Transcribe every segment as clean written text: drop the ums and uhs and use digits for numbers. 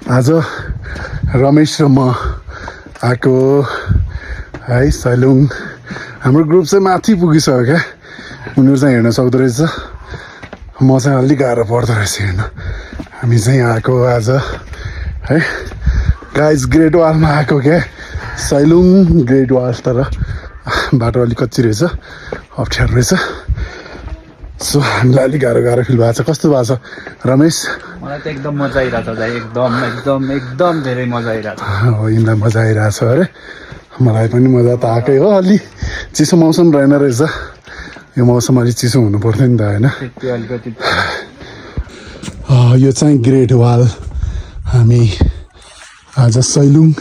आज रमेश र म आएको है सैलुङ। हाम्रो ग्रुप चाहिँ माथि पुगिसक्यो क्या, उनीहरू चाहिँ हेर्न सक्दो रहेछ, म चाहिँ अलिक गाह्रो पर्दो रहेछ हेर्न। हामी चाहिँ आएको आज है गाइज ग्रेट वालमा आएको क्या, सैलुङ ग्रेट वाल। तर बाटो अलिक कच्ची रहेछ, अप्ठ्यारो रहेछ। सो हामीलाई अलिक गाह्रो फिल भएको छ। कस्तो भएको छ रमेश? मलाई त एकदम मजा आइरहेको छ, एकदम धेरै मजा आइरहेको छ। हो, यिनीलाई मजा आइरहेको छ अरे, मलाई पनि मजा त आएकै हो। अलि चिसो मौसम रहेन रहेछ, यो मौसम अलिक चिसो हुनु पर्थ्यो नि त होइन। यो चाहिँ ग्रेट वाल। हामी आज सैलुङ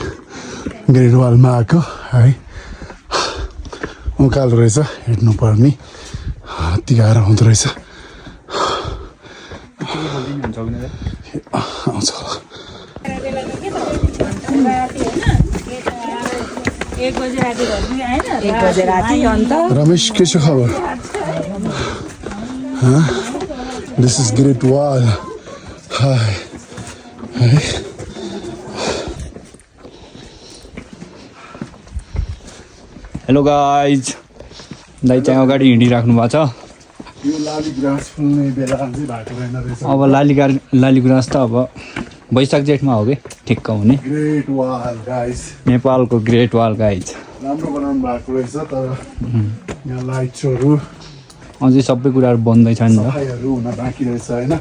ग्रेट वालमा आएको है। उकालो रहेछ, हेर्नुपर्ने, अति गाह्रो हुँदो रहेछ। आउँछ रमेश, के छ खबर? This is great wall. Hello guys, दाइ चाहिँ अगाडि हिँडिराख्नु भएको छ। यो लाली गुराँस फुल्ने बेला चाहिँ भएको रहेन रहेछ। अब लाली गुराँस त अब वैशाख जेठमा हो कि ठिक्क हुने। ग्रेट वाल गाइस, नेपालको ग्रेट वाल गाइज। राम्रो बनाउनु भएको रहेछ, तर यहाँ लाइट्सहरू अझै सबै कुराहरू बन्दैछ नि त, सफाइहरू हुन बाँकी रहेछ होइन।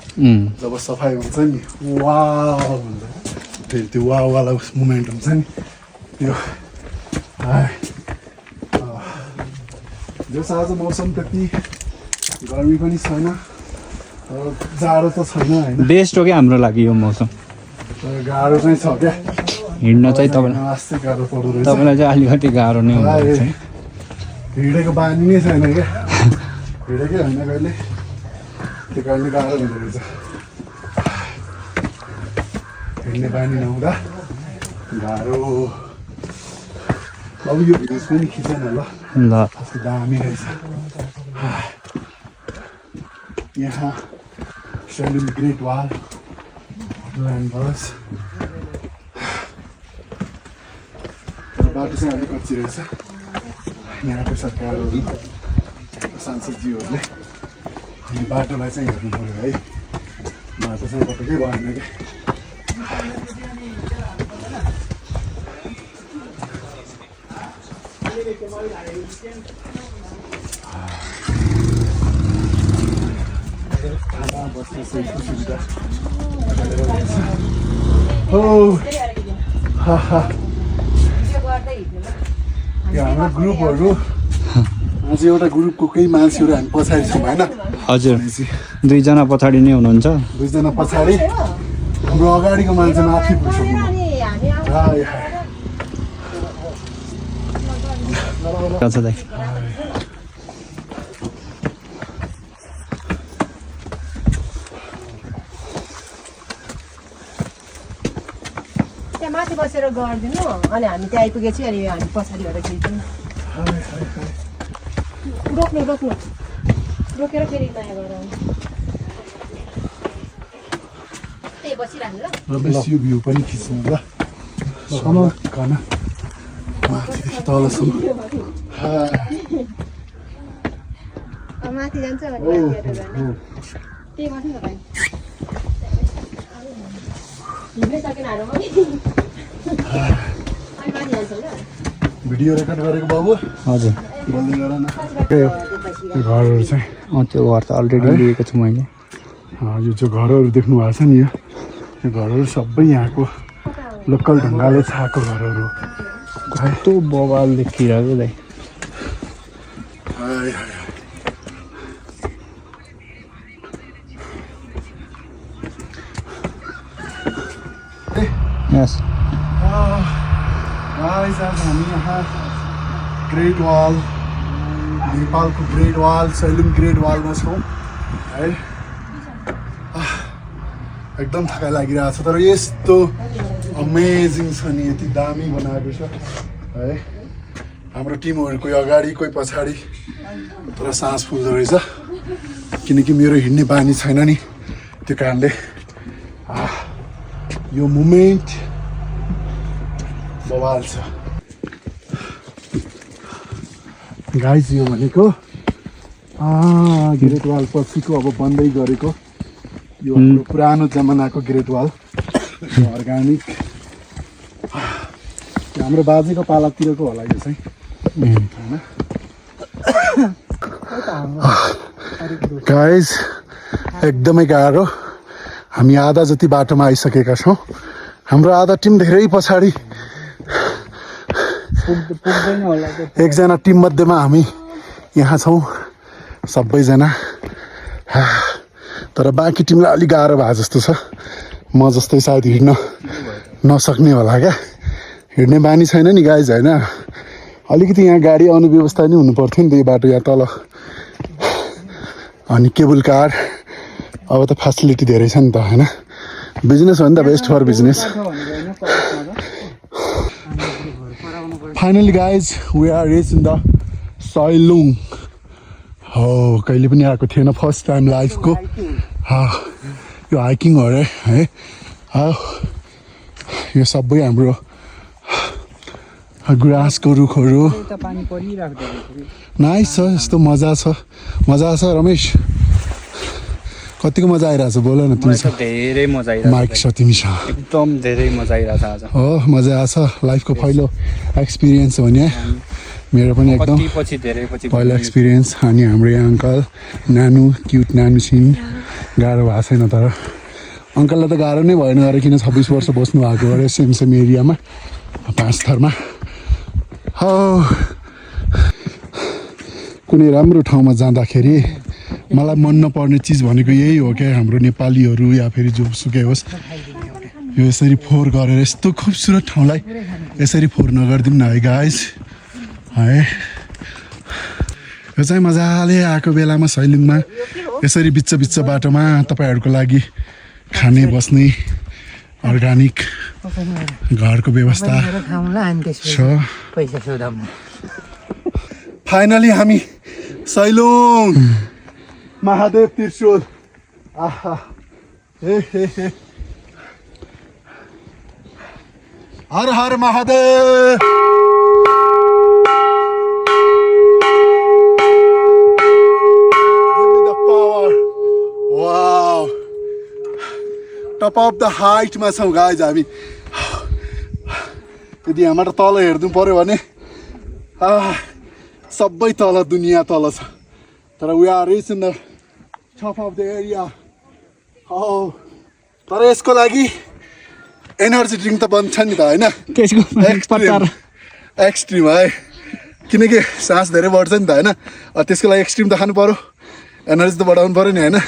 जब सफाइ हुन्छ नि वाउ भन्छ, फेरि त्यो वाउ वाला मोमेन्ट हुन्छ नि त्यो। जस आज मौसम त्यति गर्मी पनि छैन, जाडो त छैन होइन। बेस्ट हो क्या हाम्रो लागि यो मौसम। तर गाह्रो चाहिँ छ क्या, हिँड्न चाहिँ वास्तै गाह्रो पर्दो रहेछ। तपाईँलाई चाहिँ अलिकति गाह्रो नै हुन्छ। हिँडेको बानी नै छैन क्या, हिँडेकै होइन कहिले, त्यो कारणले गाह्रो हुँदो रहेछ। हिँड्ने बानी नहुँदा गाह्रो। अब यो भ्युज पनि खिचेन ल, दामी रहेछ। यहाँ सैलुङ ग्रेट वाल ल्यान्ड बस। बाटो चाहिँ अलिक कच्ची रहेछ। यहाँको सरकारहरू, सांसदज्यूहरूले यो बाटोलाई चाहिँ हेर्नु पऱ्यो है। बाटो चाहिँ पटक्कै भएन क्या। हाम्रो ग्रुपहरू आज एउटा ग्रुपको केही मान्छेहरू हामी पछाडि छौँ होइन। हजुर, दुईजना पछाडि नै हुनुहुन्छ। दुईजना पछाडि, हाम्रो अगाडिको मान्छे माथि पुग्छौँ। त्यहाँ माथि बसेर गरिदिनु, अनि हामी त्यहाँ आइपुगेपछि अनि हामी पछाडि भएर खिच्छौँ। रोक्नु रोकेर फेरि नयाँ गरेर त्यही बसिरहनु ल। रमेश, यो भ्यू पनि खिच्नु ल, खान माथि तलसम्म। माथि जान्छ त्यही बस्नु त भाइ। हिँड्नै सकेन हारमा नि। भिडियो रेकर्ड गरेको बाबु? हजुर, बोल्दै गर न। घरहरू चाहिँ त्यो घर त अलरेडी लिएको छु मैले। यो चाहिँ घरहरू देख्नु भएको छ नि, यो घरहरू सबै यहाँको लोकल ढङ्गले छाएको घरहरू हो। कस्तो बवाल देखिरहेको दाइ। यस गाइस, आज हामी यहाँ ग्रेट वाल, नेपालको ग्रेट वाल, सैलुङ ग्रेट वालमा छौँ है। एकदम थकाइ लागिरहेको छ, तर यस्तो अमेजिङ छ नि, यति दामी बनाएको छ है। हाम्रो टिमहरू कोही अगाडि कोही पछाडि, तर सास फुल्दो रहेछ किनकि मेरो हिँड्ने बानी छैन नि, त्यो कारणले यो मोमेन्ट बवाल छ गाइस। यो भनेको ग्रेट वाल पछिको अब बन्दै गरेको यो हाम्रो पुरानो जमानाको ग्रेट वाल अर्ग्यानिक हाम्रो बाजेको पालातिरको होला यो चाहिँ होइन। गाइस एकदमै गाह्रो, हामी आधा जति बाटोमा आइसकेका छौँ। हाम्रो आधा टिम धेरै पछाडि, एकजना टिम मध्येमा हामी यहाँ छौँ सबैजना। तर बाँकी टिमलाई अलिक गाह्रो भए जस्तो छ। म जस्तै सायद हिँड्न नसक्ने होला क्या, हिँड्ने बानी छैन नि गाइज होइन। अलिकति यहाँ गाडी आउने व्यवस्था नि हुनु पर्थ्यो नि त यो बाटो यहाँ तल। अनि केबल कार, अब त फेसिलिटी धेरै छ नि त होइन। बिजनेस हो नि त, best for business. Finally guys we are reach in the Sailung. हो कहिले पनि आएको थिएन, फर्स्ट टाइम लाइफको। यो हाइकिङ हो अरे है। यो सबै हाम्रो ग्रासको रुखहरू नाइस छ, यस्तो मजा छ रमेश। कतिको मजा आइरहेछ बोल न तिमी? धेरै मजा आइरहेछ, माइक छ तिमीसँग? एकदम धेरै मजा आइरहेछ आज। हो मजा आछ, लाइफको पहिलो एक्सपिरियन्स हो नि। मेरो पनि एकदम पहिलो एक्सपिरियन्स। अनि हाम्रो यहाँ अङ्कल नानु, क्युट नानु छिन्। गाह्रो भएको छैन, तर अङ्कललाई त गाह्रो नै भएन अरे, किन 26 वर्ष बस्नु भएको अरे सेम एरियामा 5 थरमा। हो कुनै राम्रो ठाउँमा जाँदाखेरि मलाई मन नपर्ने चिज भनेको यही हो क्या, हाम्रो नेपालीहरू या फेरि जोसुकै होस्, यो यसरी फोहोर गरेर यस्तो खुबसुरत ठाउँलाई यसरी फोहोर नगरिदिउँ न है गाइस है। यो चाहिँ मजाले आएको बेलामा सैलुङमा यसरी बिच बाटोमा तपाईँहरूको लागि खाने बस्ने अर्ग्यानिक घरको व्यवस्था छ। फाइनली हामी सैलुङ महादेव त्रिशूल। आहा हे हर हर महादेव। टप अफ द हाइटमा छौँ गाइज हामी। यदि यहाँबाट तल हेर्नु पऱ्यो भने सबै तल दुनियाँ तल छ। तर we are reach in the top of the area. हो तर यसको लागि एनर्जी ड्रिङ्क त बन्छ नि त होइन, एक्सट्रिम है, किनकि सास धेरै बढ्छ नि त होइन। त्यसको लागि एक्सट्रिम त खानु पऱ्यो, एनर्जी त बढाउनु पऱ्यो नि होइन।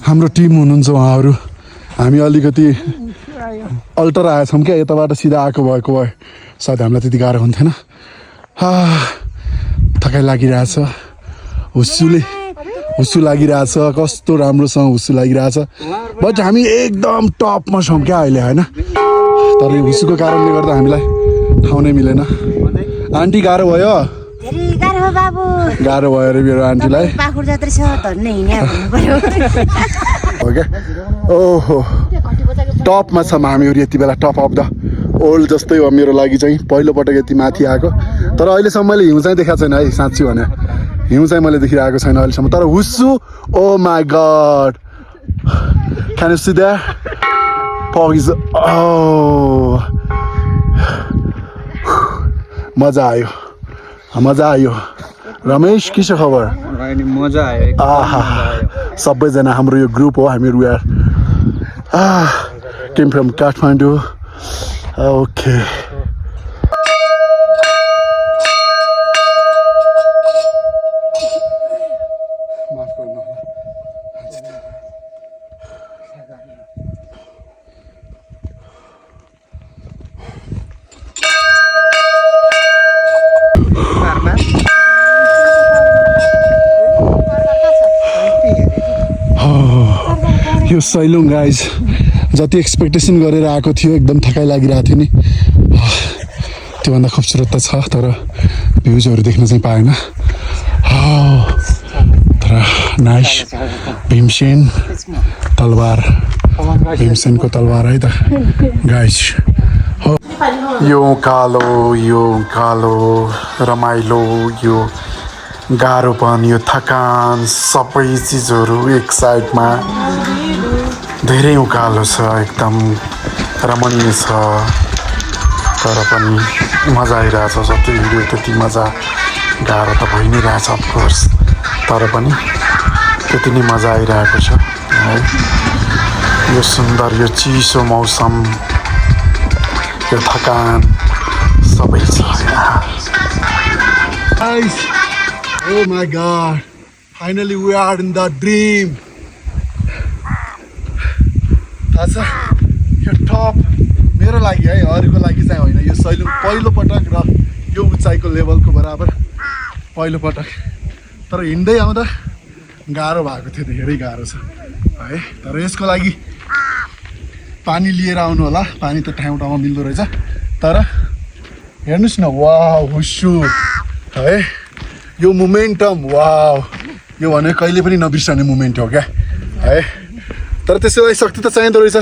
हाम्रो टिम हुनुहुन्छ उहाँहरू, हामी अलिकति अल्टर आएछौँ क्या, यताबाट सिधा आएको भएको भए सायद हामीलाई त्यति गाह्रो हुन्थेन। थकाइ लागिरहेछ, हुस्सु लागिरहेछ, कस्तो राम्रोसँग हुस्सु लागिरहेछ। बट हामी एकदम टपमा छौँ क्या अहिले होइन। तर यो हुस्सुको कारणले गर्दा हामीलाई ठाउँ नै मिलेन। आन्टी गाह्रो भयो? गाह्रो भयो अरे मेरो आन्टीलाई। हो क्या? ओहो टपमा छौँ हामीहरू यति बेला, टप अफ द ओल्ड जस्तै हो मेरो लागि चाहिँ। पहिलोपटक यति माथि आएको, तर अहिलेसम्म मैले हिउँ चाहिँ देखाएको छैन है, साँच्ची भने हिउँ चाहिँ मैले देखिरहेको छैन अहिलेसम्म। तर हुस्सु oh my god, can you see that? Fog is मजा आयो। रमेश के छ खबर? मजा आयो। सबैजना हाम्रो यो ग्रुप हो, हामीहरू केम फ्रम काठमाडौँ। ओके यो सैलुङ गाइज जति एक्सपेक्टेसन गरेर आएको थियो, एकदम थकाइ लागिरहेको थियो नि, त्योभन्दा खुबसुरत त छ। तर भ्युजहरू देख्न चाहिँ पाएन। तर नाइस भीमसेन तलवार भीमसेनको तलवार है त गाइस हो यो कालो रमाइलो यो गाह्रोपन यो थकान सबै चिजहरू एक साइडमा धेरै उकालो छ एकदम रमणीय छ तर पनि मजा आइरहेछ जति हिँड्यो त्यति मजा गाह्रो त भइ नै रहेछ अफकोर्स तर पनि त्यति नै मजा आइरहेको छ है यो सुन्दर यो चिसो मौसम यो थकान सबै छ यहाँ guys oh my god finally we are in the dream थाहा यो टप मेरो लागि है अरूको लागि चाहिँ होइन यो सैलुङ पहिलोपटक र यो उचाइको लेभलको बराबर पहिलोपटक तर हिँड्दै आउँदा गाह्रो भएको थियो धेरै गाह्रो छ है तर यसको लागि पानी लिएर आउनु होला पानी त ठाउँ ठाउँमा मिल्दो रहेछ तर हेर्नुहोस् न वाउ हुस्सु है यो मोमेन्टम वाउ यो भने कहिले पनि नबिर्सने मोमेन्ट हो क्या है तर त्यसैलाई शक्ति त चाहिँदो रहेछ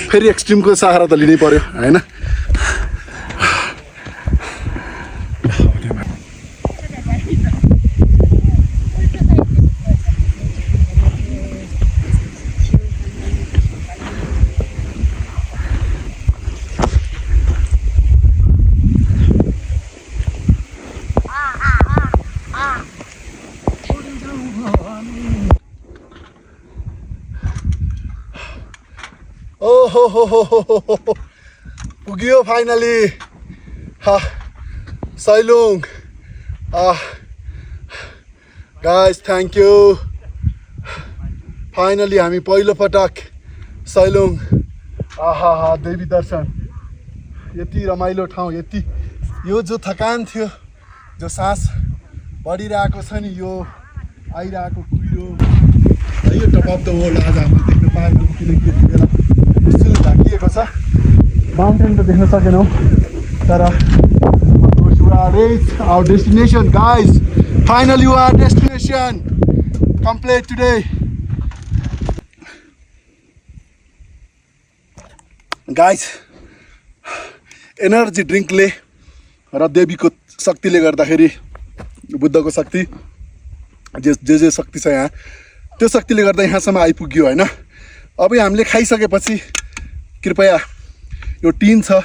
फेरि एक्सट्रिमको सहारा त लिनै पर्यो होइन हो पुग्यो finally Sailung guys thank you finally हामी पहिलोपटक सैलुङ देवी दर्शन यति रमाइलो ठाउँ यति यो जो थकान थियो जो सास बढिरहेको छ नि यो आइरहेको कुहिरो यो टप अफ द वर्ल्ड आज हामीले देख्न पाएको किनकि यति बेला ढाकिएको छ माउन्टेन त देख्न सकेनौँ तर our destination guys finally our destination complete today guys energy ड्रिङ्कले र देवीको शक्तिले गर्दाखेरि बुद्धको शक्ति जे शक्ति छ यहाँ त्यो शक्तिले गर्दा यहाँसम्म आइपुग्यो होइन अब हामीले खाइसकेपछि कृपया यो टिन छ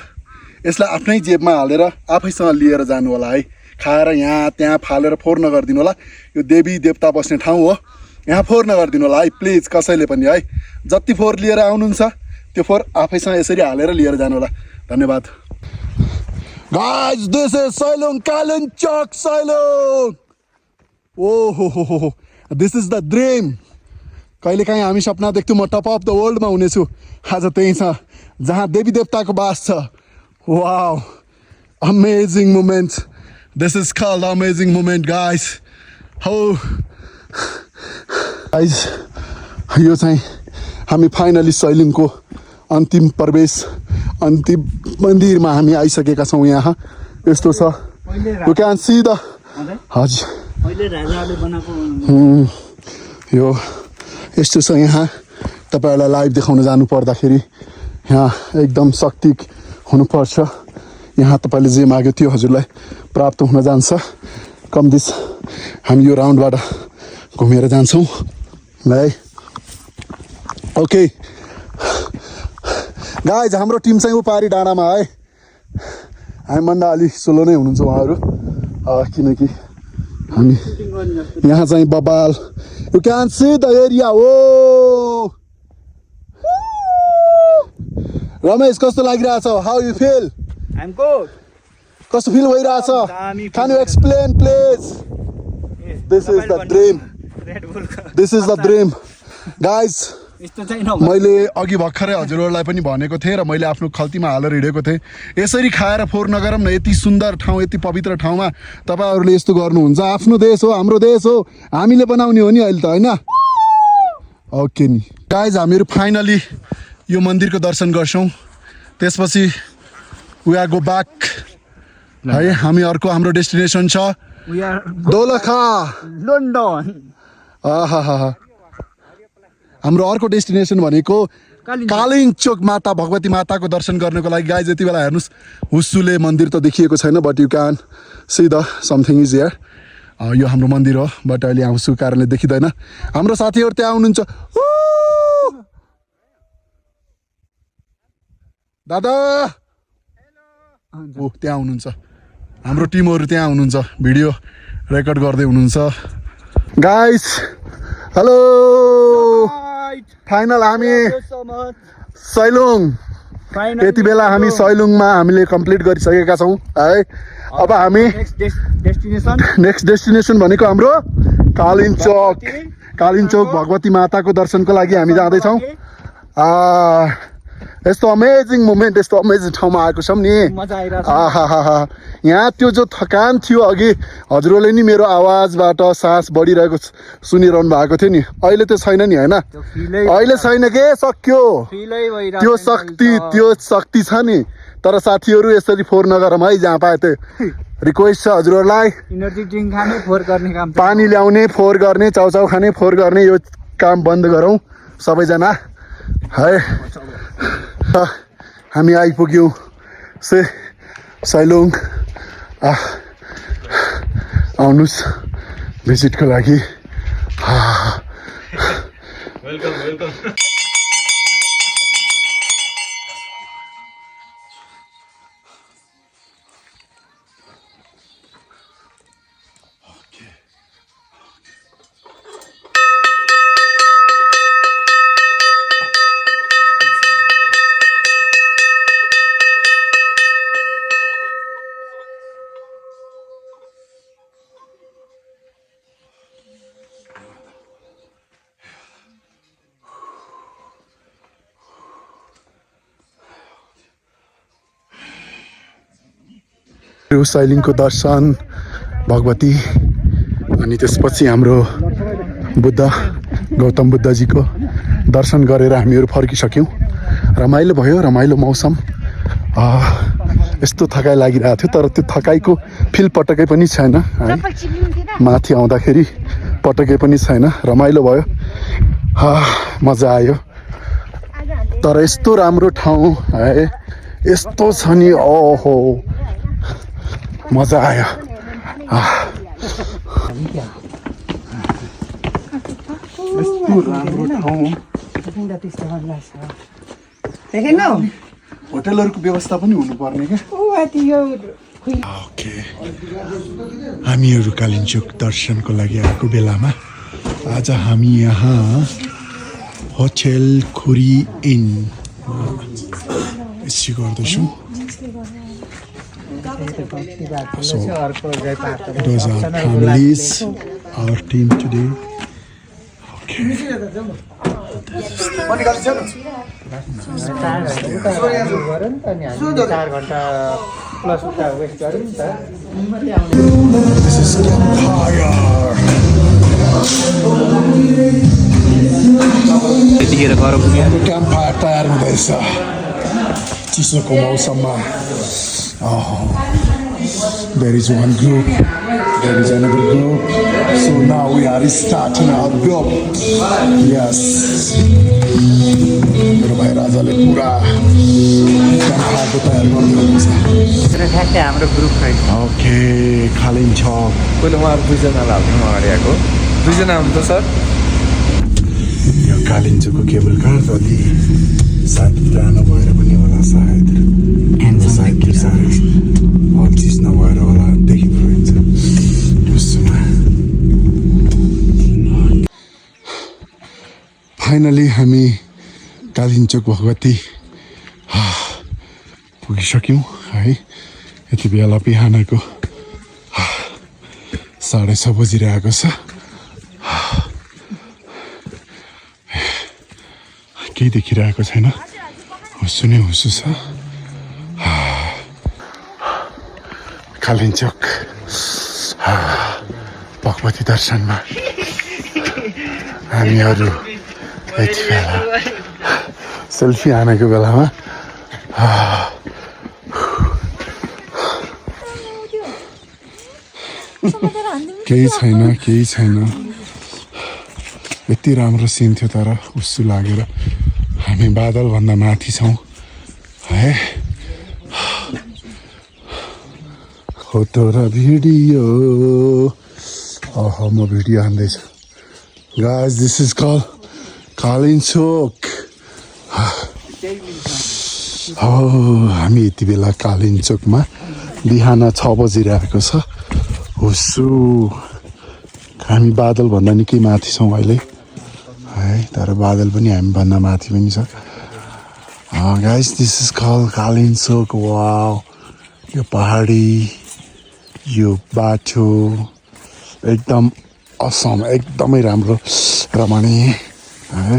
यसलाई आफ्नै जेबमा हालेर आफैसँग लिएर जानु होला है खाएर यहाँ त्यहाँ फालेर फोहोर नगरिदिनु होला यो देवी देवता बस्ने ठाउँ हो यहाँ फोहोर नगरिदिनु होला है प्लिज कसैले पनि है जति फोहोर लिएर आउनुहुन्छ त्यो फोहोर आफैसँग यसरी हालेर लिएर जानु होला धन्यवाद guys this is Sailung Kalimpong Sailung ओहो दिस इज द ड्रिम कहिलेकाहीँ हामी सपना देख्थ्यौँ म टप अफ द वर्ल्डमा हुनेछु आज त्यही छ जहाँ देवी देवताको बास छ wow amazing moment this is called amazing moment guys हो गाइस यो चाहिँ हामी फाइनली सैलुङको अन्तिम प्रवेश अन्तिम मन्दिरमा हामी आइसकेका छौँ यहाँ यस्तो छ यु क्यान सी द हजुर यो यस्तो छ यहाँ तपाईँहरूलाई लाइभ देखाउन जानु पर्दाखेरि यहाँ एकदम शक्ति हुनुपर्छ यहाँ तपाईँले जे माग्यो त्यो हजुरलाई प्राप्त हुन जान्छ कम दिस हामी यो राउन्डबाट घुमेर जान्छौँ है ओके गाइज हाम्रो टिम चाहिँ उपारी डाँडामा है हामीभन्दा अलि स्लो नै हुनुहुन्छ उहाँहरू किनकि हामी यहाँ चाहिँ बबाल you can see the area oh Ramesh कस्तो लागिरहेछ हाउ यु फिल कस्तो फिल भइरहेछ can you explain please this is the dream this is the dream guys मैले अघि भर्खरै हजुरहरूलाई पनि भनेको थिएँ र मैले आफ्नो खल्तीमा हालेर हिँडेको थिएँ यसरी खाएर फोहोर नगरौँ न यति सुन्दर ठाउँ यति पवित्र ठाउँमा तपाईँहरूले यस्तो गर्नुहुन्छ आफ्नो देश हो हाम्रो देश हो हामीले बनाउने हो नि अहिले त होइन ओके नि गाइज हामीहरू फाइनली यो मन्दिरको दर्शन गर्छौँ त्यसपछि वी आर गो ब्याक है हामी अर्को हाम्रो डेस्टिनेसन छ दोलखा लन्डन आहा हाम्रो अर्को डेस्टिनेसन भनेको कालिङचोक माता भगवती माताको दर्शन गर्नको लागि गाइज यति बेला हेर्नुहोस् हुस्सुले मन्दिर त देखिएको छैन but you can see the something is here यो हाम्रो मन्दिर हो बट अहिले आउँछु कारणले देखिँदैन हाम्रो साथीहरू त्यहाँ आउनुहुन्छ दादा ओ त्यहाँ हुनुहुन्छ हाम्रो टिमहरू त्यहाँ हुनुहुन्छ भिडियो रेकर्ड गर्दै हुनुहुन्छ गाइस हेलो फाइनल हामी सैलुङ यति बेला हामी सैलुङमा हामीले कम्प्लिट गरिसकेका छौँ है अब हामी नेक्स्ट डेस्टिनेसन भनेको हाम्रो कालिङचोक भगवती माताको दर्शनको लागि हामी जाँदैछौँ यस्तो अमेजिङ मोमेन्ट यस्तो अमेजिङ ठाउँमा आएको छौँ नि यहाँ त्यो जो थकान थियो अघि हजुरहरूले नि मेरो आवाजबाट सास बढिरहेको सुनिरहनु भएको थियो नि अहिले त्यो छैन नि होइन अहिले छैन के सक्यो त्यो शक्ति छ नि तर साथीहरू यसरी फोहोर नगरौँ है जहाँ पाए त्यो रिक्वेस्ट छ हजुरहरूलाई पानी ल्याउने फोहोर गर्ने चाउचाउ खाने फोहोर गर्ने यो काम बन्द गरौँ सबैजना है हामी आइपुग्यौँ सैलुङ आउनुहोस् भिजिटको लागि सैलिङको दर्शन भगवती अनि त्यसपछि हाम्रो गौतम बुद्धजीको दर्शन गरेर हामीहरू फर्किसक्यौँ रमाइलो भयो रमाइलो मौसम यस्तो थकाइ लागिरहेको थियो तर त्यो थकाइको फिल पटक्कै पनि छैन है माथि आउँदाखेरि पटक्कै पनि छैन रमाइलो भयो मजा आयो तर यस्तो राम्रो ठाउँ है यस्तो छ नि ओहो मजा आयो यस्तो राम्रो ठाउँ होटलहरूको व्यवस्था पनि हुनुपर्ने क्या ओके हामीहरू कालिम्पोङ दर्शनको लागि आएको बेलामा आज हामी यहाँ होटल खुरी इन यसो गर्दैछौँ So, those are families, our team today. Okay. This is campfire. Campfire तयार हुँदैछ चिसोको मौसममा there is one group, there is another group. So now we are starting our group. Yes. मेरो भाइ राजाले पुरा क्याम्पफायरको तयार गर्नुहुन्छ हाम्रो ग्रुप ओके कालिम्पोङ पहिला उहाँहरू दुईजनालाई हाल्नु अगाडि आएको दुईजना हुनुहुन्छ सर यो कालिम्पोङको केबल कार अलि सायद पुरानो भएर पनि होला सायद हर चिज नभएर होला देखिँदो रहेछ फाइनली हामी कालिम्पोङ भगवती पुगिसक्यौँ है यति बेला बिहानको 6:30 बजिरहेको छ केही देखिरहेको छैन हुस्सु नै हुस्सु छ कालिम्पोङ भगवती दर्शनमा हामीहरू यति बेला सेल्फी हानेको बेलामा केही छैन यति राम्रो सिन थियो तर उस्सु लागेर हामी बादलभन्दा माथि छौँ है फोटो र भिडियो म भिडियो हान्दैछु guys this is call Kalinchok हामी यति बेला कालिन्चोकमा बिहान 6 बजिरहेको छ हुस्सु हामी बादलभन्दा निकै माथि छौँ अहिले है तर बादल पनि हामीभन्दा माथि पनि छ guys this is call Kalinchowk wow यो पहाडी यो बाटो एकदम असम एकदमै राम्रो रमणीय है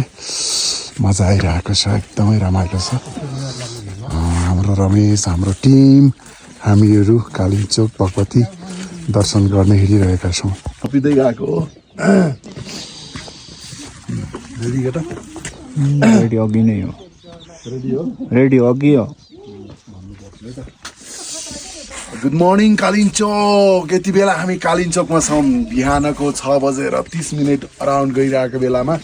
मजा आइरहेको छ एकदमै रमाइलो छ हाम्रो रमेश हाम्रो टिम हामीहरू कालिम्चोक भगवती दर्शन गर्न हिँडिरहेका छौँ थपिँदै गएको हो रेडी केटा रेडी अघि नै हो रेडी हो रेडी अघि हो गुड मर्निङ कालिम्चोक यति बेला हामी कालिम्चोकमा छौँ बिहानको 6:30 अराउन्ड गइरहेको बेलामा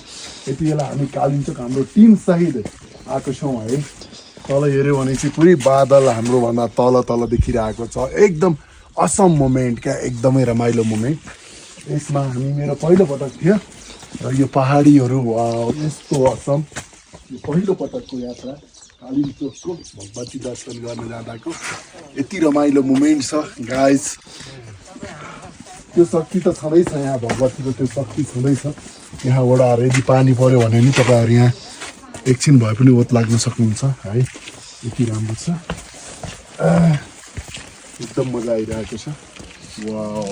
यति बेला हामी कालिम्चोक हाम्रो टिम सहित आएको छौँ है तल हेऱ्यो भने चाहिँ पुरै बादल हाम्रोभन्दा तल तल देखिरहेको छ एकदम असम मोमेन्ट क्या एकदमै रमाइलो मोमेन्ट यसमा हामी मेरो पहिलोपटक थियो र यो पहाडीहरू यस्तो असम यो पहिलोपटकको यात्रा कालिम्चोकको भगवती दर्शन गर्न जाँदाको यति रमाइलो मोमेन्ट छ गाइस त्यो शक्ति त छँदैछ यहाँ भगवतीको त्यो शक्ति छँदैछ यहाँबाट यदि पानी पऱ्यो भने नि तपाईँहरू यहाँ एकछिन भए पनि ओत लाग्न सक्नुहुन्छ है यति राम्रो छ एकदम मजा आइरहेको छ वाउ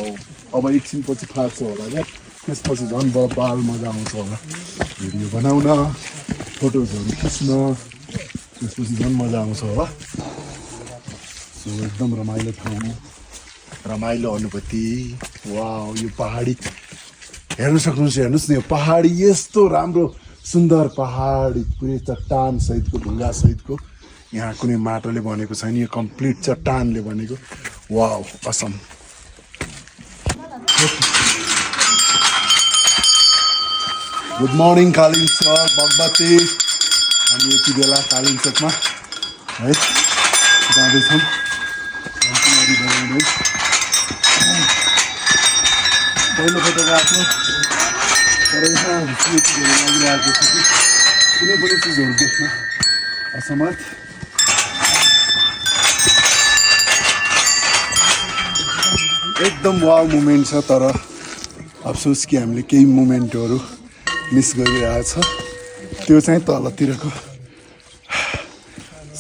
अब एकछिनपछि फाट्छ होला क्या त्यसपछि झन् बाल मजा आउँछ होला भिडियो बनाउन फोटोजहरू खिच्न त्यसपछि झन् मजा आउँछ होला सो एकदम रमाइलो ठाउँ रमाइलो अनुभूति वाउ यो पहाडी हेर्न सक्नुहुन्छ हेर्नुहोस् न यो पहाडी यस्तो राम्रो सुन्दर पहाडी पुरै चट्टान सहितको ढुङ्गा सहितको यहाँ कुनै माटोले बनेको छैन यो कम्प्लिट चट्टानले बनेको wow Assam good morning Kalinchowk Bhagwati हामी यति बेला कालिम्चोकमा है जाँदैछौँ पहिलो फोटो गएको तर यहाँ लागिरहेको छ कि कुनै पनि चिजहरू देख्न असमर्थ एकदम वाउ मुमेन्ट छ तर अफसोस कि हामीले केही मुमेन्टहरू मिस गरिरहेको छ त्यो चाहिँ तलतिरको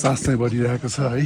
सास चाहिँ बढिरहेको छ है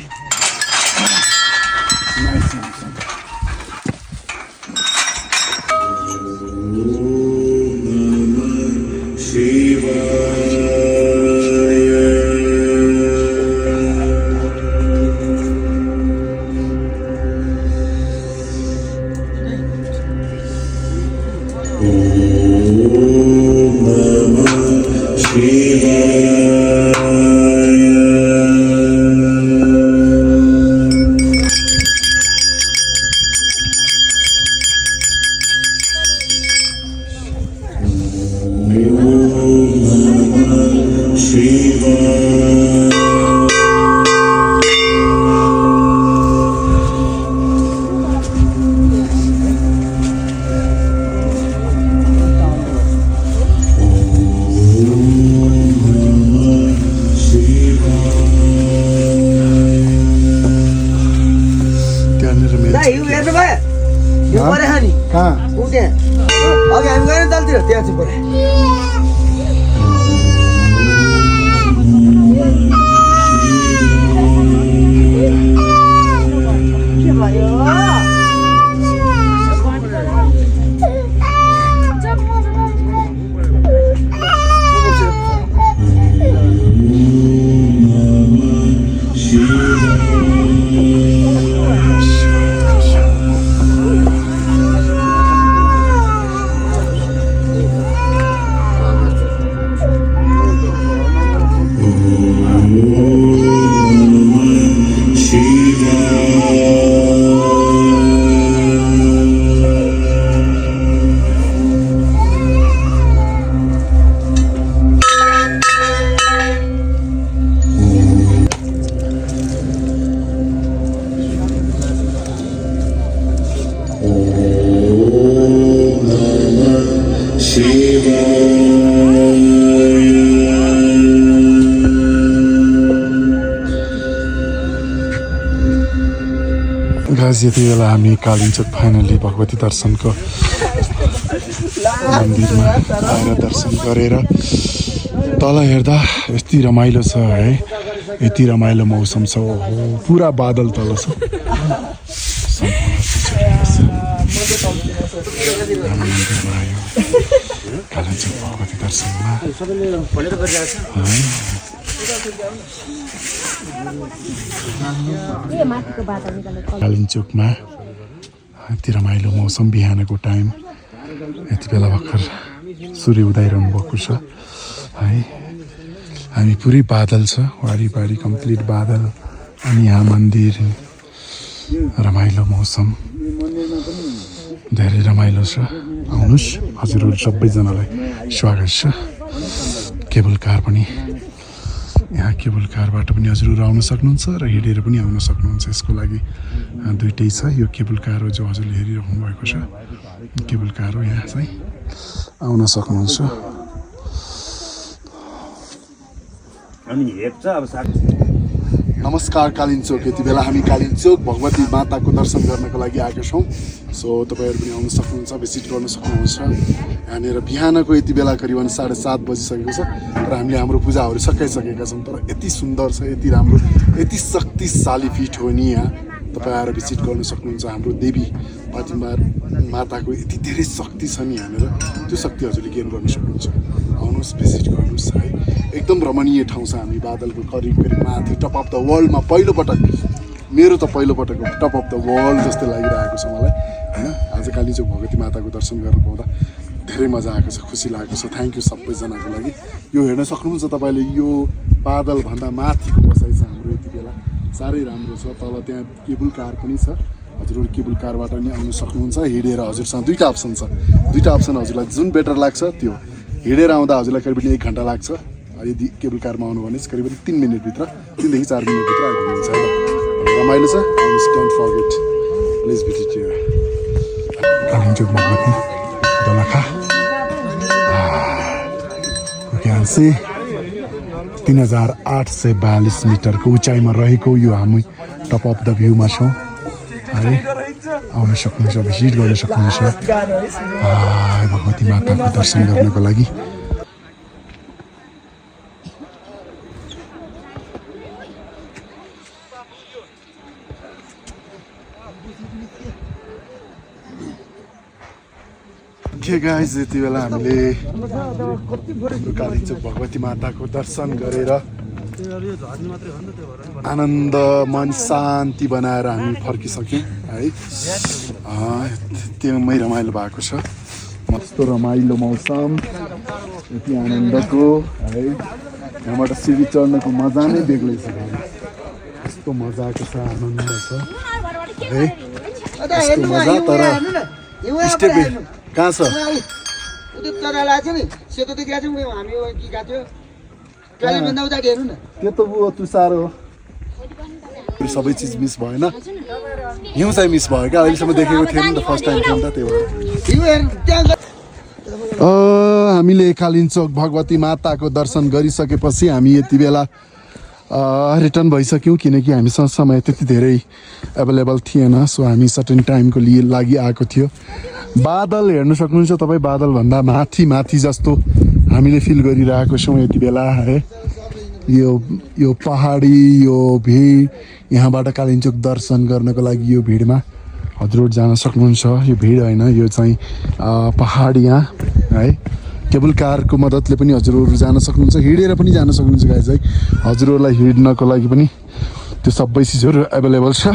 गाइस यति बेला हामी कालिम्पोङ फाइनली भगवती दर्शनको मन्दिरमा आएर दर्शन गरेर तल हेर्दा यति रमाइलो छ है, यति रमाइलो मौसम छ। ओहो पुरा बादल तल छ। मन्दिरमा आयो कालिम्पोङ भगवती दर्शनमा। कालिम्पोङमा यति रमाइलो मौसम, बिहानको टाइम, यति बेला भर्खर सूर्य उदाइरहनु भएको छ है। हामी पुरै बादल छ, वारिपारि कम्प्लिट बादल, अनि यहाँ मन्दिर, रमाइलो मौसम, धेरै रमाइलो छ। आउनुहोस्, हजुरहरू सबैजनालाई स्वागत छ। केबल कार पनि, यहाँ केबल कारबाट पनि हजुरहरू आउन सक्नुहुन्छ र हिँडेर पनि आउन सक्नुहुन्छ। यसको लागि दुइटै छ। यो केबल कार हो जो हजुरले हेरिरहनु भएको छ, केबल कार हो। यहाँ चाहिँ आउन सक्नुहुन्छ। नमस्कार कालिम्पोङ, यति बेला हामी कालिम्पोङ भगवती माताको दर्शन गर्नको लागि आएका छौँ। सो तपाईँहरू पनि आउन सक्नुहुन्छ, भिजिट गर्न सक्नुहुन्छ। यहाँनिर बिहानको यति बेला करिबन 7:30 बजिसकेको छ र हामीले हाम्रो पूजाहरू सकाइसकेका छौँ। तर यति सुन्दर छ, यति राम्रो, यति शक्तिशाली पीठ हो नि यहाँ। तपाईँ आएर भिजिट गर्न सक्नुहुन्छ। हाम्रो देवी फातिमा माताको यति धेरै शक्ति छ नि यहाँनिर, त्यो शक्ति हजुरले गेन गर्न सक्नुहुन्छ। आउनुहोस्, भिजिट गर्नुहोस् है। एकदम रमणीय ठाउँ छ। हामी बादलको करिब माथि टप अफ द वर्ल्डमा पहिलोपटक, मेरो त पहिलोपटक टप अफ द वर्ल्ड जस्तो लागिरहेको छ मलाई होइन। आज कालिम्पोङ भगवती माताको दर्शन गर्न पाउँदा धेरै मजा आएको छ, खुसी लागेको छ। थ्याङ्क यू सबैजनाको लागि। यो हेर्न सक्नुहुन्छ तपाईँले, यो बादलभन्दा माथिको बसाइ छ हाम्रो यति बेला, साह्रै राम्रो छ। तल त्यहाँ केबल कार पनि छ, हजुरहरू केबल कारबाट नि आउनु सक्नुहुन्छ। हिँडेर हजुरसँग दुईवटा अप्सन छ, दुईवटा अप्सन हजुरलाई जुन बेटर लाग्छ त्यो। हिँडेर आउँदा हजुरलाई करिबन 1 घन्टा लाग्छ। यदि केबल कारमा आउनु भने चाहिँ करिबन 3 मिनटभित्र, 3 देखि 4 मिनटभित्र आइपुग्नुहुन्छ है। रमाइलो छ। Don't forget, please visit here Kalimpong Bhagwati Dolakha. क्यान्सी 3842 मिटरको उचाइमा रहेको यो हामी टप अफ द भ्यूमा छौँ है। आउन सक्नुहुन्छ, भिजिट गर्न सक्नुहुन्छ भगवती माताको दर्शन गर्नको लागि। के गाइस यति बेला हामीले कालिम्पोङ भगवती माताको दर्शन गरेर आनन्द, मन शान्ति बनाएर हामी फर्किसक्यौँ है। त्यहीमै रमाइलो भएको छ। मस्तो रमाइलो मौसम, यति आनन्दको है। यहाँबाट सिडी चढ्नको मजा नै बेग्लै छ। यस्तो मजाको छ, आनन्द छ है, यस्तो मजा। तर स्टेप कहाँ छ? त्यो त बुवा तुसारो हो। सबै चिज मिस भएन, हिउँ चाहिँ मिस भयो क्या। अहिलेसम्म देखेको थिएन नि त, फर्स्ट टाइम थियो नि त, त्यही भएर। हामीले कालिम्पोङ भगवती माताको दर्शन गरिसकेपछि हामी यति बेला रिटर्न भइसक्यौँ, किनकि हामीसँग समय त्यति धेरै एभाइलेबल थिएन। सो हामी सर्टेन टाइमको लागि आएको थियो। बादल हेर्न सक्नुहुन्छ तपाईँ, बादलभन्दा माथि माथि जस्तो हामीले फिल गरिरहेको छौँ यति बेला है। यो पहाडी, यो भिड, यहाँबाट कालिम्पोङ दर्शन गर्नको लागि यो भिडमा हजुरहरू जान सक्नुहुन्छ। यो भिड होइन, यो चाहिँ पहाड यहाँ है। केबल कारको मद्दतले पनि हजुरहरू जान सक्नुहुन्छ, हिँडेर पनि जान सक्नुहुन्छ गाइज है। हजुरहरूलाई हिँड्नको लागि पनि त्यो सबै चिजहरू एभाइलेबल छ।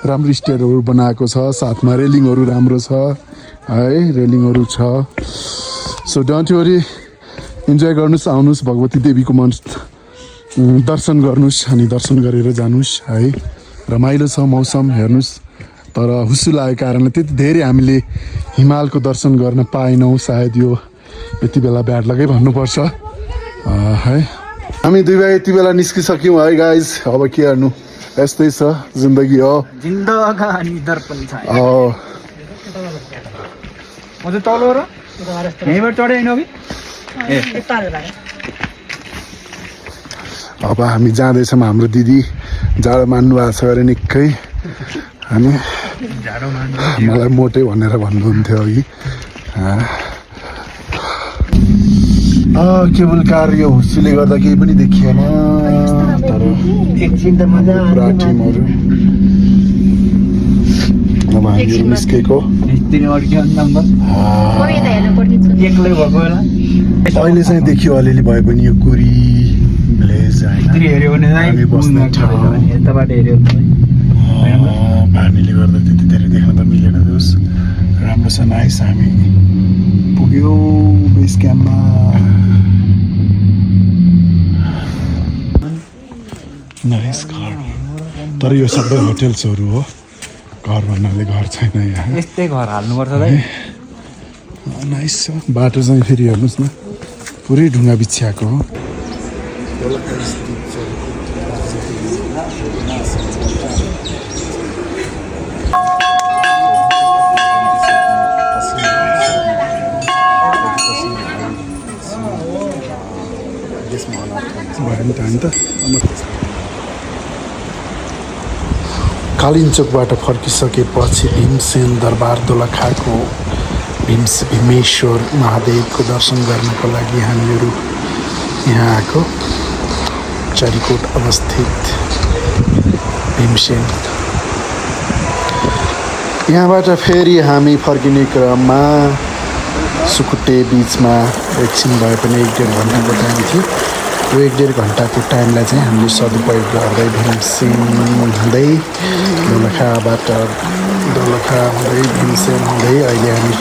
राम्रो स्टेयरहरू बनाएको छ, साथमा रेलिङहरू राम्रो छ है, रेलिङहरू छ। सो डोन्ट वरी, इन्जोय गर्नुहोस्, आउनुहोस्, भगवती देवीको दर्शन गर्नुहोस् अनि दर्शन गरेर जानुहोस् है। रमाइलो छ मौसम, हेर्नुहोस्। तर हुस्सु लागेको कारणले त्यति धेरै हामीले हिमालको दर्शन गर्न पाएनौँ। सायद यो यति बेला ब्याड लकै भन्नुपर्छ है। हामी दुई भाइ यति बेला निस्किसक्यौँ है गाइज। अब के गर्नु, यस्तै छ जिन्दगी हो। जिन्दगानी दर्पण छ। अझ तल र यहीँबाट चढे होइन अघि। अब हामी जाँदैछौँ हाम्रो दिदी जाडो मान्नु भएको छ अरे निकै अनि मलाई मोटे भनेर भन्नुहुन्थ्यो अघि केबल कार यो हुस्सीले गर्दा केही पनि देखिएन तर एकछिन त मजा पुरा टिमहरू अब हामीहरू निस्केको एक्लै भएको बेला अहिले चाहिँ देखियो अलिअलि भए पनि यो गुरी भिलेज हेऱ्यो भने हामी बस्ने ठाउँ यताबाट हेऱ्यो पानीले गर्दा त्यति धेरै देख्न त मिलेन जोस् राम्रो छ नाइस हामी पुग्यो बेस क्याम्पमा नाइस घर तर यो सबै होटेल्सहरू हो घर भन्नाले घर छैन यहाँ यस्तै घर हाल्नुपर्छ है नाइस छ बाटो चाहिँ फेरि हेर्नुहोस् न पुरै ढुङ्गा बिछ्याएको हो कालिन्चोकबाट फर्किसकेपछि भीमसेन दरबार दोलखाको भीमेश्वर महादेवको दर्शन गर्नको लागि हामीहरू यहाँ आएको चरीकोट अवस्थित भीमसेन यहाँबाट फेरि हामी फर्किने क्रममा सुकुटे बिचमा एकछिन भए पनि 1-1.5 घन्टाको टाइम थियो त्यो 1-1.5 घन्टाको टाइमलाई चाहिँ हामीले सदुपयोग गर्दै भीमसेन हुँदै दोलखा हुँदै भीमसेन हुँदै अहिले हामी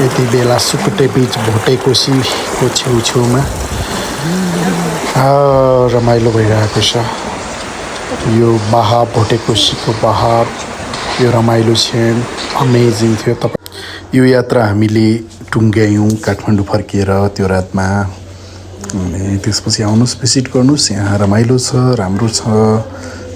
यति बेला सुकुटे बिच भोटे कोसीको छेउछेउमा रमाइलो भइरहेको छ यो बहाव भोटे कोसीको बहाव यो रमाइलो क्षण अमेजिङ थियो यो यात्रा हामीले टुङ्ग्यायौँ काठमाडौँ फर्किएर त्यो रातमा अनि त्यसपछि आउनुहोस् भिजिट गर्नुहोस् यहाँ रमाइलो छ राम्रो छ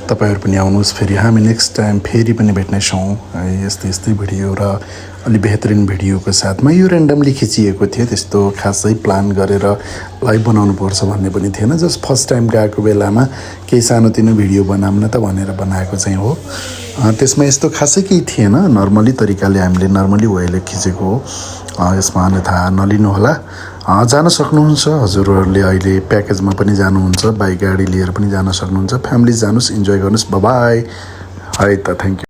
तपाईँहरू पनि आउनुहोस् फेरि हामी नेक्स्ट टाइम फेरि पनि भेट्नेछौँ है यस्तै भिडियो र अलि बेहतरिन भिडियोको साथमा यो ऱ्यान्डमली खिचिएको थियो त्यस्तो खासै प्लान गरेर लाइभ बनाउनुपर्छ भन्ने पनि थिएन जस्ट फर्स्ट टाइम गएको बेलामा केही सानोतिनो भिडियो बनाऊँ न त भनेर बनाएको चाहिँ हो त्यसमा यस्तो खासै केही थिएन नर्मली तरिकाले हामीले नर्मली वेले खिचेको हो यसमा अन्यथा नलिनुहोला जान सक्नुहुन्छ हजुरहरूले अहिले प्याकेजमा पनि जानुहुन्छ बाइक गाडी लिएर पनि जान सक्नुहुन्छ फ्यामिली जानुहोस् इन्जोय गर्नुहोस् बाई है त थ्याङ्क यू